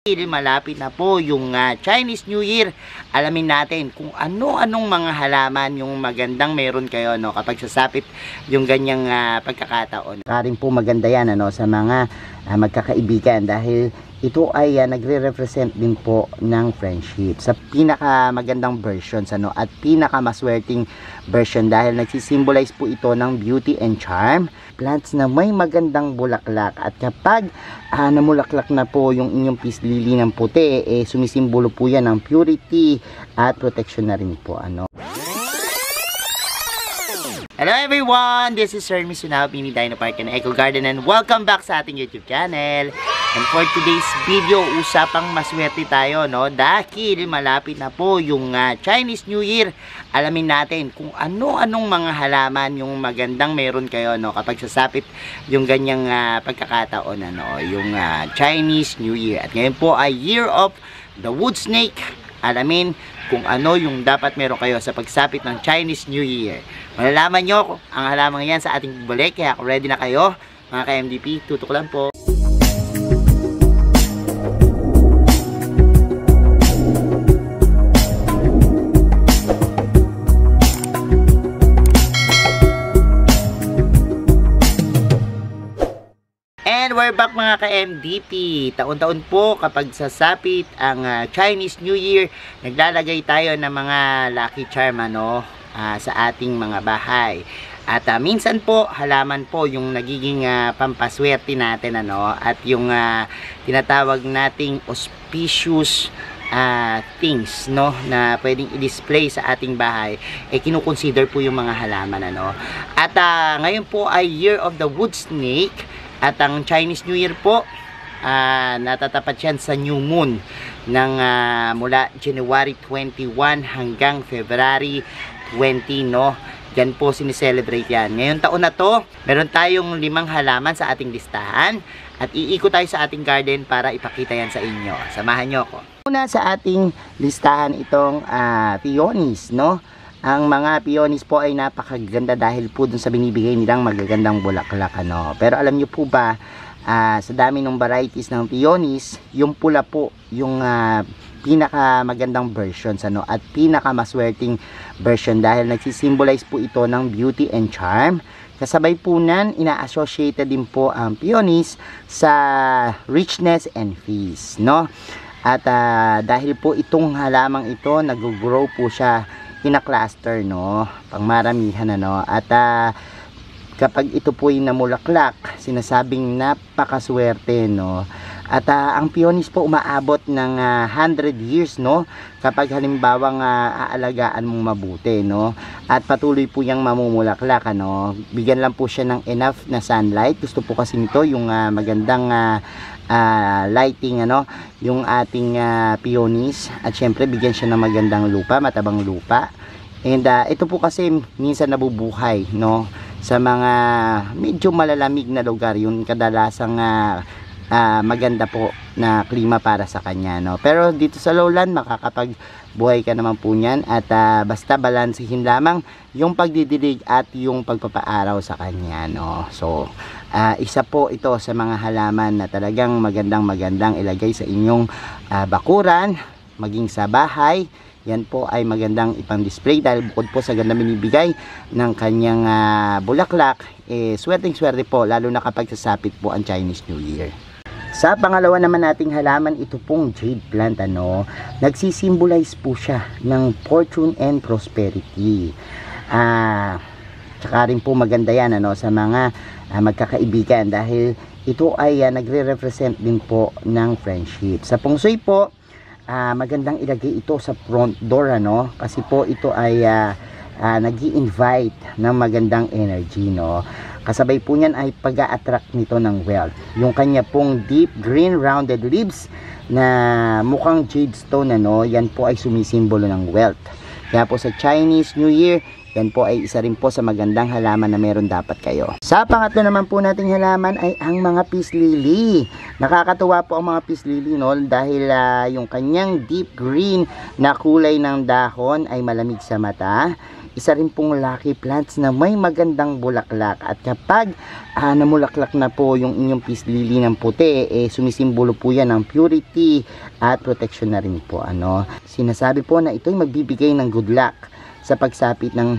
Malapit na po yung Chinese New Year. Alamin natin kung ano-anong mga halaman yung magandang meron kayo kapag sasapit yung ganyang pagkakataon. Karin po maganda yan sa mga magkakaibigan dahil ito ay nagre-represent din po ng friendship sa pinakamagandang versions at pinakamaswerteng version dahil nagsisimbolize po ito ng beauty and charm, plants na may magandang bulaklak, at kapag namulaklak na po yung inyong peace lily ng puti, sumisimbolo po yan ng purity at protection na rin po. Hello everyone! This is Sir Misunaw, Pini Dino Park and Eco Garden, and welcome back sa ating YouTube channel. And for today's video, usapang maswerte tayo dahil malapit na po yung Chinese New Year. Alamin natin kung ano-anong mga halaman yung magandang meron kayo kapag sasapit yung ganyang pagkakataon yung Chinese New Year. At ngayon po ay Year of the Wood Snake. Alamin kung ano yung dapat meron kayo sa pagsapit ng Chinese New Year. Malalaman nyo ang halaman yan sa ating balik, kaya kung ready na kayo mga ka-MDP, tutok lang po. And we're back mga ka-MDP. Taon-taon po kapag sasapit ang Chinese New Year, naglalagay tayo ng mga lucky charm sa ating mga bahay. At minsan po, halaman po yung nagiging pampaswerte natin at yung tinatawag nating auspicious things na pwedeng i-display sa ating bahay, kinukonsider po yung mga halaman At ngayon po ay Year of the Wood Snake. At ang Chinese New Year po, natatapat yan sa New Moon ng mula January 21 hanggang February 20, Yan po sineselebrate yan. Ngayong taon na to, meron tayong 5 halaman sa ating listahan at iikot tayo sa ating garden para ipakita yan sa inyo. Samahan nyo ako. Una sa ating listahan itong peonies, Ang mga peonies po ay napakaganda dahil po dun sa binibigay nilang magagandang bulaklak Pero alam nyo po ba, sa dami ng varieties ng peonies, yung pula po yung pinakamagandang versions at pinakamaswerteng version dahil nagsisimbolize po ito ng beauty and charm. Kasabay po nan, ina-associated din po ang peonies sa richness and peace, At dahil po itong halamang ito, nag-grow po siya cluster pangmaramihan At kapag ito po yung namulaklak, sinasabing napakaswerte At ang peonies po umaabot ng 100 years kapag halimbawang aalagaan mong mabuti At patuloy po yung mamumulaklak Bigyan lang po siya ng enough na sunlight. Gusto po kasi nito yung magandang lighting yung ating peonies, at syempre bigyan siya ng magandang lupa, matabang lupa. And ito po kasi minsan nabubuhay sa mga medyo malalamig na lugar, yung kadalasang maganda po na klima para sa kanya Pero dito sa lowland makakapagbuhay ka naman po niyan, at basta balansehin lamang yung pagdidilig at yung pagpapaaraw sa kanya So isa po ito sa mga halaman na talagang magandang ilagay sa inyong bakuran, maging sa bahay. Yan po ay magandang ipang-display dahil bukod po sa ganda binibigay ng kanyang bulaklak, swerteng-swerte po lalo na kapag sasapit po ang Chinese New Year. Sa pangalawa naman nating halaman, ito pong jade plant nagsisimbolize po siya ng fortune and prosperity. Tsaka rin po maganda yan sa mga magkakaibigan dahil ito ay nagre-represent din po ng friendship. Sa Feng Shui po, magandang ilagay ito sa front door kasi po ito ay nag-i-invite ng magandang energy Kasabay po niyan ay pag-a-attract nito ng wealth. Yung kanya pong deep green rounded leaves na mukhang jade stone yan po ay sumisimbolo ng wealth. Kaya po sa Chinese New Year, Yan po ay isa rin po sa magandang halaman na meron dapat kayo. Sa pangatlo naman po nating halaman ay ang mga peace lily. Nakakatuwa po ang mga peace lily, no, dahil yung kanyang deep green na kulay ng dahon ay malamig sa mata. Isa rin pong lucky plants na may magandang bulaklak, at kapag namulaklak na po yung inyong peace lily ng puti, sumisimbolo po yan ng purity at protection na rin po. Sinasabi po na ito'y magbibigay ng good luck sa pagsapit ng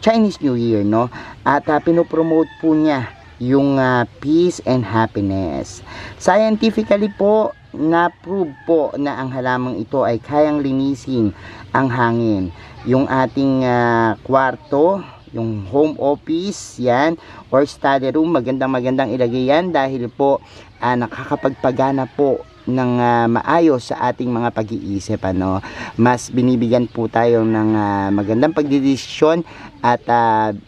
Chinese New Year, no? At pinopromote po niya yung peace and happiness. Scientifically po, na-prove po na ang halamang ito ay kayang linisin ang hangin. Yung ating kwarto, yung home office, yan, or study room, magandang ilagay yan dahil po nakakapagpagana po ng maayos sa ating mga pag-iisip, mas binibigyan po tayo ng magandang pagdidesisyon at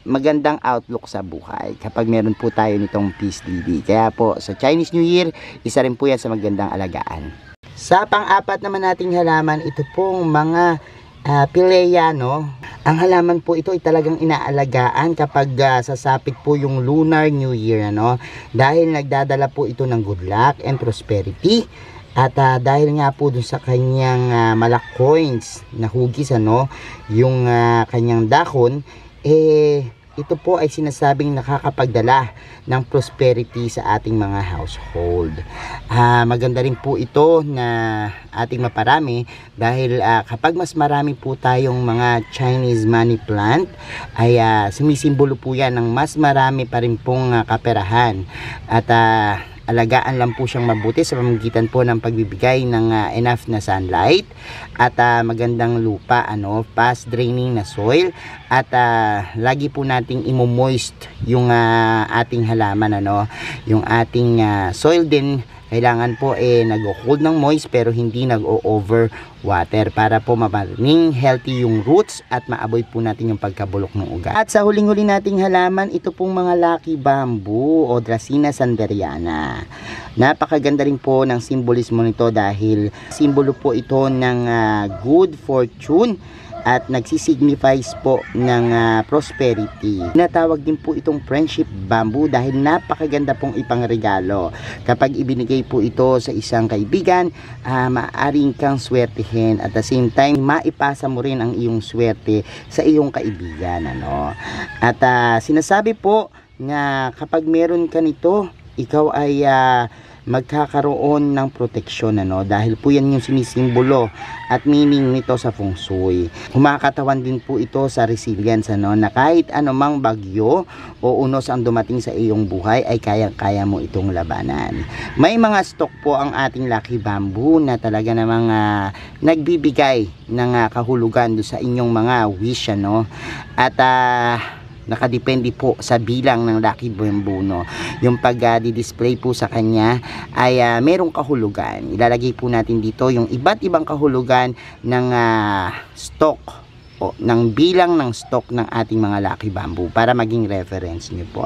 magandang outlook sa buhay kapag meron po tayo nitong peace lily. Kaya po sa Chinese New Year, isa rin po yan sa magandang alagaan. Sa pang-apat naman nating halaman, ito pong mga Pilea, no? Ang halaman po ito ay talagang inaalagaan kapag sasapit po yung Lunar New Year, dahil nagdadala po ito ng good luck and prosperity. At dahil nga po dun sa kanyang malacoins na hugis, yung kanyang dahon, ito po ay sinasabing nakakapagdala ng prosperity sa ating mga household. Maganda rin po ito na ating maparami dahil kapag mas marami po tayong mga Chinese money plant, ay sumisimbolo po yan ng mas marami pa rin pong kaperahan. At alagaan lang po siyang mabuti sa pamamagitan po ng pagbibigay ng enough na sunlight at magandang lupa, fast draining na soil, at lagi po nating imo-moist yung ating halaman, yung ating soil din kailangan po nag-hold ng moist pero hindi nag-over water para po mapaning healthy yung roots at maaboy po natin yung pagkabulok ng ugat. At sa huling-huli nating halaman, ito pong mga lucky bamboo o Dracaena sanderiana. Napakaganda rin po ng simbolismo nito dahil simbolo po ito ng good fortune at nagsisignifies po ng prosperity. Natawag din po itong friendship bamboo dahil napakaganda pong ipangregalo. Kapag ibinigay po ito sa isang kaibigan, maaaring kang swertihin at the same time maipasa mo rin ang iyong swerte sa iyong kaibigan. At sinasabi po na kapag meron ka nito, ikaw ay magkakaroon ng proteksyon, dahil po yan yung sinisimbolo at meaning nito sa feng shui. Kumakatawan din po ito sa resilience, na kahit anumang bagyo o unos ang dumating sa iyong buhay ay kayang-kaya mo itong labanan. May mga stock po ang ating lucky bamboo na talaga namang nagbibigay ng kahulugan do sa inyong mga wish, at nakadepende po sa bilang ng lucky bamboo, yung pag-display po sa kanya ay merong kahulugan. Ilalagay po natin dito yung iba't ibang kahulugan ng stock o ng bilang ng stock ng ating mga lucky bamboo para maging reference nyo po.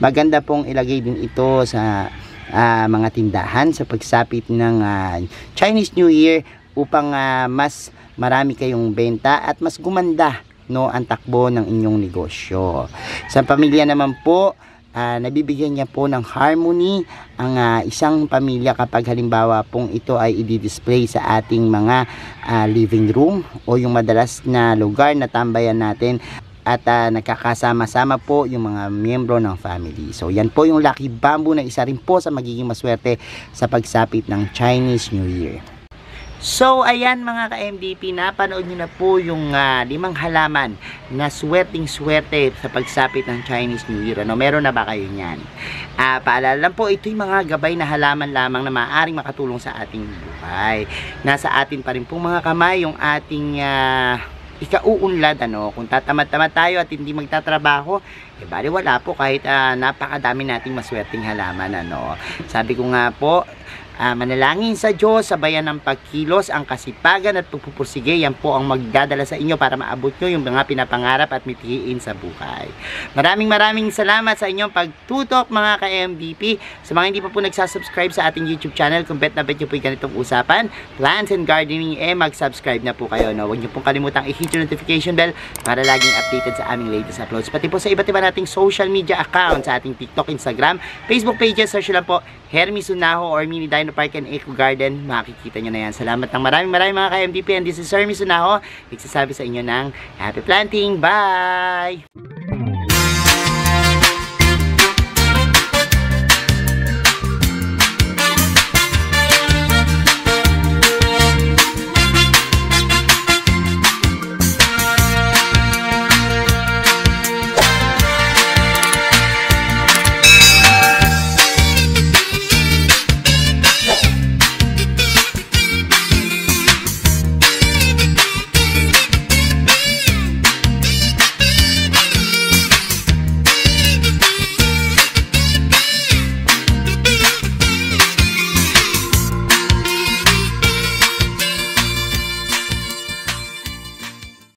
Maganda pong ilagay din ito sa mga tindahan sa pagsapit ng Chinese New Year upang mas marami kayong benta at mas gumanda ang takbo ng inyong negosyo. Sa pamilya naman po, nabibigyan niya po ng harmony ang isang pamilya kapag halimbawa pong ito ay i-display sa ating mga living room o yung madalas na lugar na tambayan natin, at nagkakasama-sama po yung mga miyembro ng family. So yan po yung lucky bamboo na isa rin po sa magiging maswerte sa pagsapit ng Chinese New Year. So, ayan mga ka-MDP, napanood nyo na po yung 5 halaman na swerteng-swerte sa pagsapit ng Chinese New Year. Meron na ba kayo niyan? Paalala lang po, ito'y mga gabay na halaman lamang na maaaring makatulong sa ating buhay. Nasa atin pa rin po mga kamay yung ating ikauunlad. Kung tatamad-tamad tayo at hindi magtatrabaho, bali wala po kahit napakadami nating maswerteng halaman. Sabi ko nga po, manalangin sa Diyos, sabayan ng pagkilos, ang kasipagan at pagpupursige. Yan po ang magdadala sa inyo para maabot nyo yung mga pinapangarap at mithiin sa buhay. Maraming salamat sa inyong pagtutok mga ka-MVP. Sa mga hindi pa po nagsasubscribe sa ating YouTube channel, kung bet na bet nyo po yung ganitong usapan, plants and gardening, mag-subscribe na po kayo. No? Huwag nyo pong kalimutang i-hit yung notification bell para laging updated sa aming latest uploads. Pati po sa iba't iba nating social media accounts, sa ating TikTok, Instagram, Facebook pages, search lang po Hermes Unaho or Mini Dino Park and Eco Garden. Makikita nyo na yan. Salamat ng maraming mga ka-MVP, and this is Hermes Unaho, nagsasabi sa inyo ng happy planting. Bye!